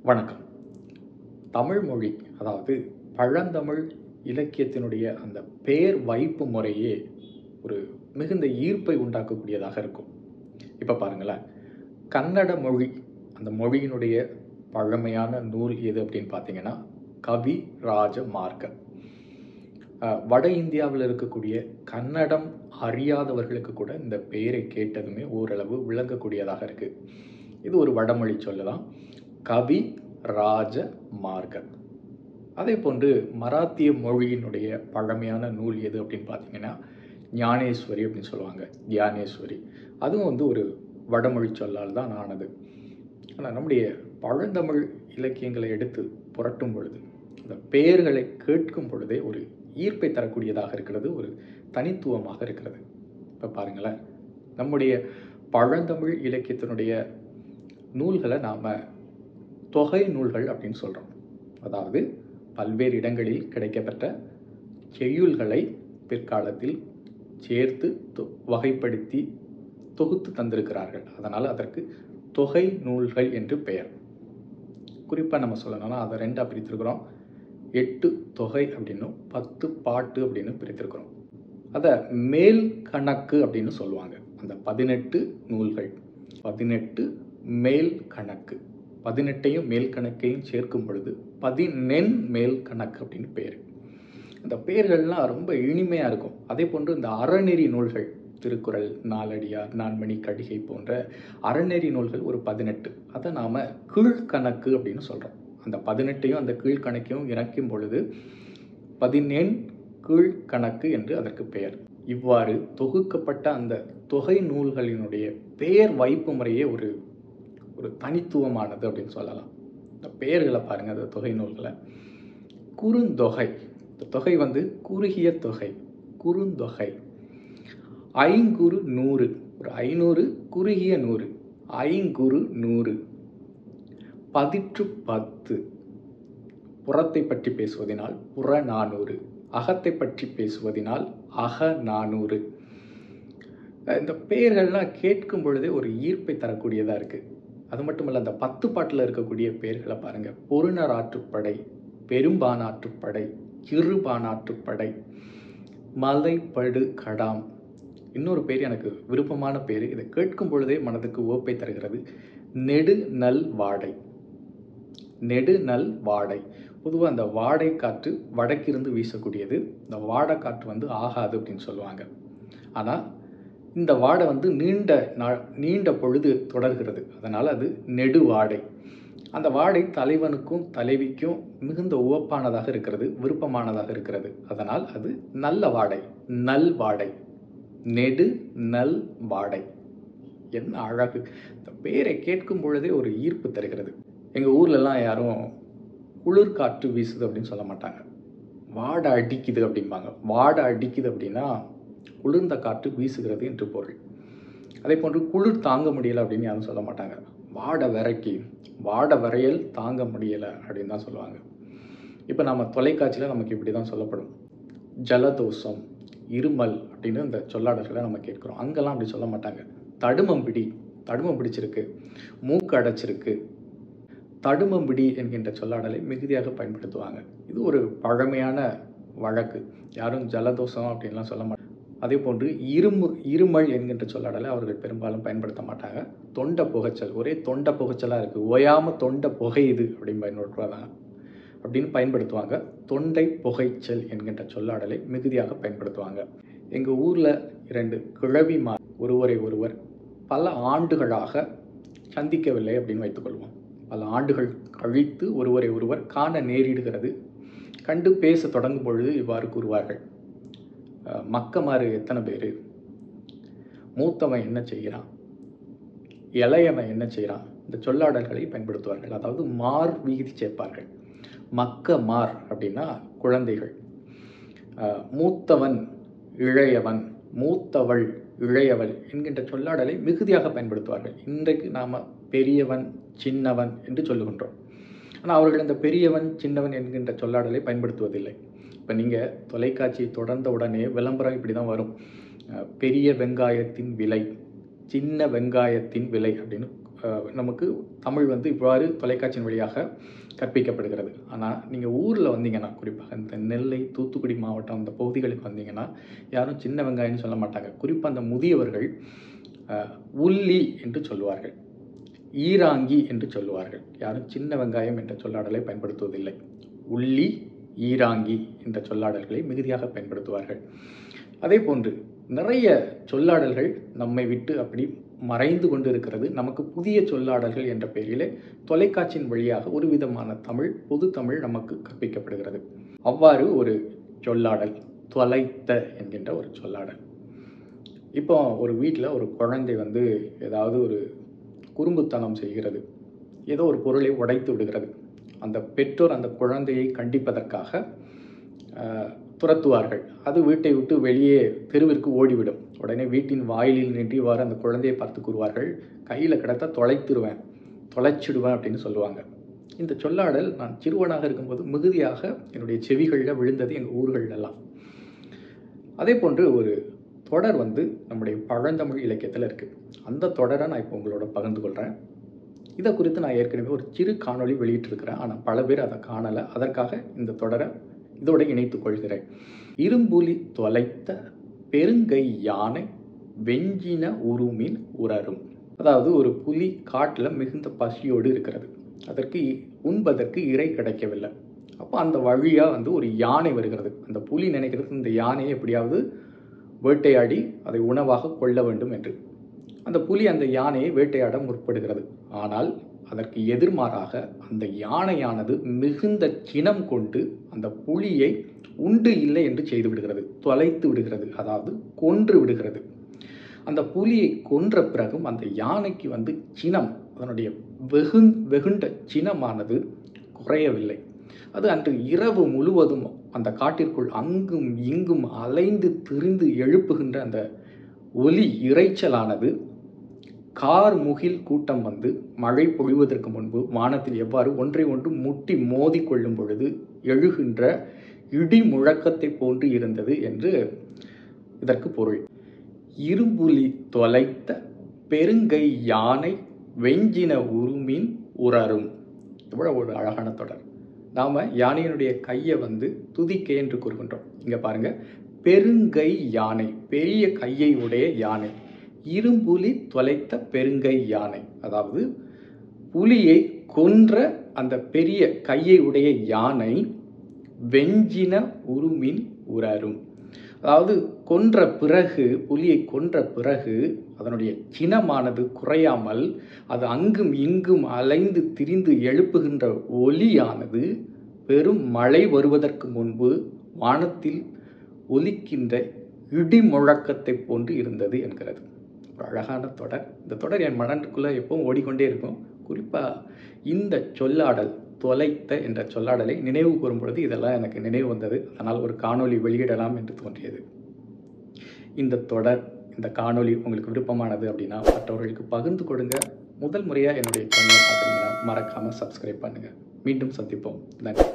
வணக்கம். தமிழ் மொழி, அதாவது பழந்தமிழ் இலக்கியத்தினுடைய அந்த பெயர் வைப்பு முறையே ஒரு மிகுந்த ஈர்ப்பை உண்டாக்கக்கூடியதாக இருக்கும். இப்போ பாருங்களேன், கன்னட மொழி, அந்த மொழியினுடைய பழமையான நூல் எது அப்படின்னு பார்த்தீங்கன்னா கவிராஜ மார்க்க. வட இந்தியாவில் இருக்கக்கூடிய கன்னடம் அறியாதவர்களுக்கு கூட இந்த பெயரை கேட்டதுமே ஓரளவு விளங்கக்கூடியதாக இருக்குது. இது ஒரு வடமொழி சொல்லலாம், கவி ராஜ மார்க்க. அதே போன்று மராத்திய மொழியினுடைய பழமையான நூல் எது அப்படின்னு பார்த்தீங்கன்னா ஞானேஸ்வரி அப்படின்னு சொல்லுவாங்க, தியானேஸ்வரி. அதுவும் ஒரு வடமொழி சொல்லால் தான் ஆனது. ஆனால் நம்முடைய பழந்தமிழ் இலக்கியங்களை எடுத்து புரட்டும் பொழுது, அந்த பெயர்களை கேட்கும் பொழுதே ஒரு ஈர்ப்பை தரக்கூடியதாக இருக்கிறது, ஒரு தனித்துவமாக இருக்கிறது. இப்போ பாருங்களேன், நம்முடைய பழந்தமிழ் இலக்கியத்தினுடைய நூல்களை நாம் தொகை நூல்கள் அப்படின்னு சொல்கிறோம். அதாவது பல்வேறு இடங்களில் கிடைக்கப்பெற்ற செய்யுள்களை பிற்காலத்தில் சேர்த்து வகைப்படுத்தி தொகுத்து தந்திருக்கிறார்கள். அதனால் அதற்கு தொகை நூல்கள் என்று பெயர். குறிப்பாக நம்ம சொல்லணும்னா அதை ரெண்டாக பிரித்திருக்கிறோம். 8 தொகை அப்படின்னும் 10 பாட்டு அப்படின்னு பிரித்திருக்கிறோம். அதை மேல் கணக்கு அப்படின்னு சொல்லுவாங்க. அந்த 18 நூல்கள், 18 மேல் கணக்கு, 18ஐயும் மேல் கணக்கையும் சேர்க்கும் பொழுது 14 மேல் கணக்கு அப்படின்னு பெயர். அந்த பெயர்கள்லாம் ரொம்ப இனிமையாக இருக்கும். அதே போன்று இந்த அறநெறி நூல்கள், திருக்குறள், நாலடியார், நான்மணி கடிகை போன்ற அறநெறி நூல்கள் ஒரு 18. அதை நாம் கீழ்கணக்கு அப்படின்னு சொல்கிறோம். அந்த 18ஐயும் அந்த கீழ்கணக்கையும் இணைக்கும் பொழுது 14 கீழ்கணக்கு என்று அதற்கு பெயர். இவ்வாறு தொகுக்கப்பட்ட அந்த தொகை நூல்களினுடைய பெயர் வைப்பு முறையே ஒரு தனித்துவமானது அப்படின்னு சொல்லலாம். இந்த பெயர்களை பாருங்கள், அந்த தொகை நூல்களை. குறுந்தொகை, இந்த தொகை குறுகிய தொகை, குறுந்தொகை. ஐங்குறு நூறு, ஒரு 500 குறுகிய 100, ஐங்குறு 100. பதிற்று 10, புறத்தை பற்றி பேசுவதனால் புறநானூறு, அகத்தை பற்றி பேசுவதனால் அகநானூறு. இந்த பெயர்கள்லாம் கேட்கும் பொழுதே ஒரு ஈர்ப்பை தரக்கூடியதாக இருக்குது. அது மட்டும் இல்லை, அந்த 10 பாட்டில் இருக்கக்கூடிய பெயர்களை பாருங்கள். பொருணராற்றுப்படை, பெரும்பானாற்றுப்படை, இருபானாற்றுப்படை, மலைப்படு கடாம். இன்னொரு பேர் எனக்கு விருப்பமான பேர், இதை கேட்கும் பொழுதே மனதுக்கு ஓப்பை தருகிறது, நெடுநல் வாடை. நெடுநல் வாடை. பொதுவாக அந்த வாடை காற்று வடக்கிருந்து வீசக்கூடியது. இந்த வாடை காற்று ஆகாது அப்படின்னு சொல்லுவாங்க. ஆனால் இந்த வாடை நீண்ட பொழுது தொடர்கிறது. அதனால் அது நெடுவாடை. அந்த வாடை தலைவனுக்கும் தலைவிக்கும் மிகுந்த உவப்பானதாக இருக்கிறது, விருப்பமானதாக இருக்கிறது. அதனால் அது நல்ல வாடை, நல் வாடை, நெடு நல் வாடை. என்ன அழகு! இந்த பெயரை கேட்கும் பொழுதே ஒரு ஈர்ப்பு தருகிறது. எங்கள் ஊர்லலாம் யாரும் குளிர்காற்று வீசுது அப்படின்னு சொல்ல மாட்டாங்க, வாடை அடிக்குது அப்படிம்பாங்க. வாடை அடிக்குது அப்படின்னா குளிர்ந்த காற்று வீசுகிறது என்று பொருள். அதே போன்று குளிர் தாங்க முடியலை அப்படின்னு யாரும் சொல்ல மாட்டாங்க, வாடை விரைக்கி, வாடை வரையல் தாங்க முடியலை அப்படின்னு தான் சொல்லுவாங்க. இப்போ நம்ம தொலைக்காட்சியில் நமக்கு இப்படி தான் சொல்லப்படும். ஜலதோஷம், இருமல் அப்படின்னு இந்த சொல்லாடல்களை நம்ம கேட்குறோம். அங்கெல்லாம் அப்படி சொல்ல மாட்டாங்க. தடுமம் பிடிச்சிருக்கு, மூக்கு அடைச்சிருக்கு, தடுமம்பிடி என்கின்ற சொல்லாடலை மிகுதியாக பயன்படுத்துவாங்க. இது ஒரு பழமையான வழக்கு. யாரும் ஜலதோஷம் அப்படின்லாம் சொல்ல மாட்டாங்க. அதே போன்று இருமல் என்கின்ற சொல்லாடலை அவர்கள் பெரும்பாலும் பயன்படுத்த மாட்டாங்க. தொண்டை புகைச்சல், ஒரே தொண்டை புகைச்சலாக இருக்குது, ஓயாமல் தொண்டை புகையுது அப்படின்னு பயன்படுத்துவாங்க. தொண்டை புகைச்சல் என்கின்ற சொல்லாடலை மிகுதியாக பயன்படுத்துவாங்க. எங்கள் ஊரில் 2 கிழவிமார் ஒருவரை ஒருவர் பல ஆண்டுகளாக சந்திக்கவில்லை அப்படின்னு வைத்துக்கொள்வோம். பல ஆண்டுகள் கழித்து ஒருவரை ஒருவர் காண நேரிடுகிறது. கண்டு பேச தொடங்கும் பொழுது இவ்வாறு கூறுவார்கள், மக்கமாறு எத்தனை பேர், மூத்தவன் என்ன செய்கிறான், இளையவன் என்ன செய்கிறான், இந்த சொல்லாடல்களை பயன்படுத்துவார்கள். அதாவது மார் விகுதி சேர்ப்பார்கள். மக்கமார் அப்படின்னா குழந்தைகள், மூத்தவன் இளையவன், மூத்தவள் இளையவள் என்கின்ற சொல்லாடலை மிகுதியாக பயன்படுத்துவார்கள். இன்றைக்கு நாம் பெரியவன் சின்னவன் என்று சொல்லுகின்றோம். ஆனால் அவர்கள் இந்த பெரியவன் சின்னவன் என்கின்ற சொல்லாடலை பயன்படுத்துவதில்லை. இப்போ நீங்கள் தொலைக்காட்சியை தொடர்ந்த உடனே விளம்பரம் இப்படி தான் வரும். பெரிய வெங்காயத்தின் விலை, சின்ன வெங்காயத்தின் விலை அப்படின்னு நமக்கு தமிழ் வந்து இவ்வாறு தொலைக்காட்சியின் வழியாக கற்பிக்கப்படுகிறது. ஆனால் நீங்கள் ஊரில் வந்தீங்கன்னா, குறிப்பாக இந்த நெல்லை, தூத்துக்குடி மாவட்டம் அந்த பகுதிகளுக்கு வந்தீங்கன்னா யாரும் சின்ன வெங்காயம்னு சொல்ல மாட்டாங்க. குறிப்பாக அந்த முதியவர்கள் உள்ளி என்று சொல்லுவார்கள், ஈராங்கி என்று சொல்லுவார்கள். யாரும் சின்ன வெங்காயம் என்ற சொல்லாடலை பயன்படுத்துவதில்லை. உள்ளி, ஈராங்கி என்ற சொல்லாடல்களை மிகுதியாக பயன்படுத்துவார்கள். அதே போன்று நிறைய சொல்லாடல்கள் நம்மை விட்டு அப்படி மறைந்து கொண்டு இருக்கிறது. நமக்கு புதிய சொல்லாடல்கள் என்ற பெயரிலே தொலைக்காட்சியின் வழியாக ஒரு விதமான தமிழ், பொது தமிழ் நமக்கு கற்பிக்கப்படுகிறது. அவ்வாறு ஒரு சொல்லாடல் தொலைத்த என்கின்ற ஒரு சொல்லாடல். இப்போ ஒரு வீட்டில் ஒரு குழந்தை வந்து ஏதாவது ஒரு குறும்புத்தனம் செய்கிறது, ஏதோ ஒரு பொருளை உடைத்து விடுகிறது. அந்த பெற்றோர் அந்த குழந்தையை கண்டிப்பதற்காக துரத்துவார்கள். அது வீட்டை விட்டு வெளியே தெருவிற்கு ஓடிவிடும். உடனே வீட்டின் வாயிலில் நின்றிவாறு அந்த குழந்தையை பார்த்து கூறுவார்கள், கையில் கிடத்தா தொலைச்சிடுவேன் அப்படின்னு சொல்லுவாங்க. இந்த சொல்லாடல் நான் சிறுவனாக இருக்கும்போது மிகுதியாக என்னுடைய செவிகளில் விழுந்தது எங்கள் ஊர்களெல்லாம். அதே போன்று ஒரு தொடர் வந்து நம்முடைய பழந்தமிழ் இலக்கியத்தில் இருக்குது. அந்த தொடரை நான் இப்போ உங்களோட பகிர்ந்து கொள்கிறேன். இதை குறித்து நான் ஏற்கனவே ஒரு சிறு காணொளி வெளியிட்டிருக்கிறேன். ஆனால் பல பேர் அதை காணலை. அதற்காக இந்த தொடரை இதோடு இணைத்துக் கொள்கிறேன். இரும்புலி தொலைத்த பெருங்கை யானை வெஞ்சின உருமின் உரரும். அதாவது ஒரு புலி காட்டில் மிகுந்த பசியோடு இருக்கிறது. அதற்கு உண்பதற்கு இறை கிடைக்கவில்லை. அப்போ அந்த வழியாக வந்து ஒரு யானை வருகிறது. அந்த புலி நினைக்கிறது இந்த யானையை எப்படியாவது வேட்டையாடி அதை உணவாக கொள்ள வேண்டும் என்று. அந்த புலி அந்த யானையை வேட்டையாட முற்படுகிறது. ஆனால் அதற்கு எதிர்மாறாக அந்த யானையானது மிகுந்த சினம் கொண்டு அந்த புலியை உண்டு இல்லை என்று செய்து விடுகிறது, தொலைத்து விடுகிறது, அதாவது கொன்று விடுகிறது. அந்த புலியை கொன்ற பிறகும் அந்த யானைக்கு வந்து சினம், அதனுடைய வெகுண்ட சினமானது குறையவில்லை. அது அன்று இரவு முழுவதும் அந்த காட்டிற்குள் அங்கும் இங்கும் அலைந்து திரிந்து எழுப்புகின்ற அந்த ஒலி இரைச்சலானது கார் முகில் கூட்டம் வந்து மழை பொழிவதற்கு முன்பு வானத்தில் எவ்வாறு ஒன்றை ஒன்று முட்டி மோதி கொள்ளும் பொழுது எழுகின்ற இடி முழக்கத்தை போன்று இருந்தது என்று இதற்கு பொருள். இரும்புலி தொலைத்த பெருங்கை யானை வெஞ்சின உருமின் உரரும். இவ்வளவு ஒரு அழகான தொடர். நாம் யானையினுடைய கையை வந்து துதிக்கை என்று கூறுகின்றோம். இங்கே பாருங்க, பெருங்கை யானை, பெரிய கையை உடைய யானை. இரும்புலி தொலைத்த பெருங்கை யானை, அதாவது புலியை கொன்ற அந்த பெரிய கையை உடைய யானை வெஞ்சின உருமின் உரரும். அதாவது கொன்ற பிறகு, புலியை கொன்ற பிறகு அதனுடைய சினமானது குறையாமல் அது அங்கும் இங்கும் அலைந்து திரிந்து எழுப்புகின்ற ஒலியானது பெரும் மழை வருவதற்கு முன்பு வானத்தில் ஒலிக்கின்ற இடி முழக்கத்தை போன்று இருந்தது என்கிறது. ஒரு அழகான தொடர். இந்த தொடர் என் மனதுக்குள்ளே எப்பவும் ஓடிக்கொண்டே இருக்கும். குறிப்பாக இந்த சொல்லாடல் தொலைத்த என்ற சொல்லாடலை நினைவு கூறும் பொழுது இதெல்லாம் எனக்கு நினைவு வந்தது. அதனால் ஒரு காணொளி வெளியிடலாம் என்று தோன்றியது. இந்த தொடர், இந்த காணொளி உங்களுக்கு விருப்பமானது அப்படின்னா மற்றவர்களுக்கு பகிர்ந்து கொடுங்க. முதல் முறையாக என்னுடைய சேனலை பார்க்குறீங்கன்னா மறக்காமல் சப்ஸ்கிரைப் பண்ணுங்கள். மீண்டும் சந்திப்போம். நன்றி.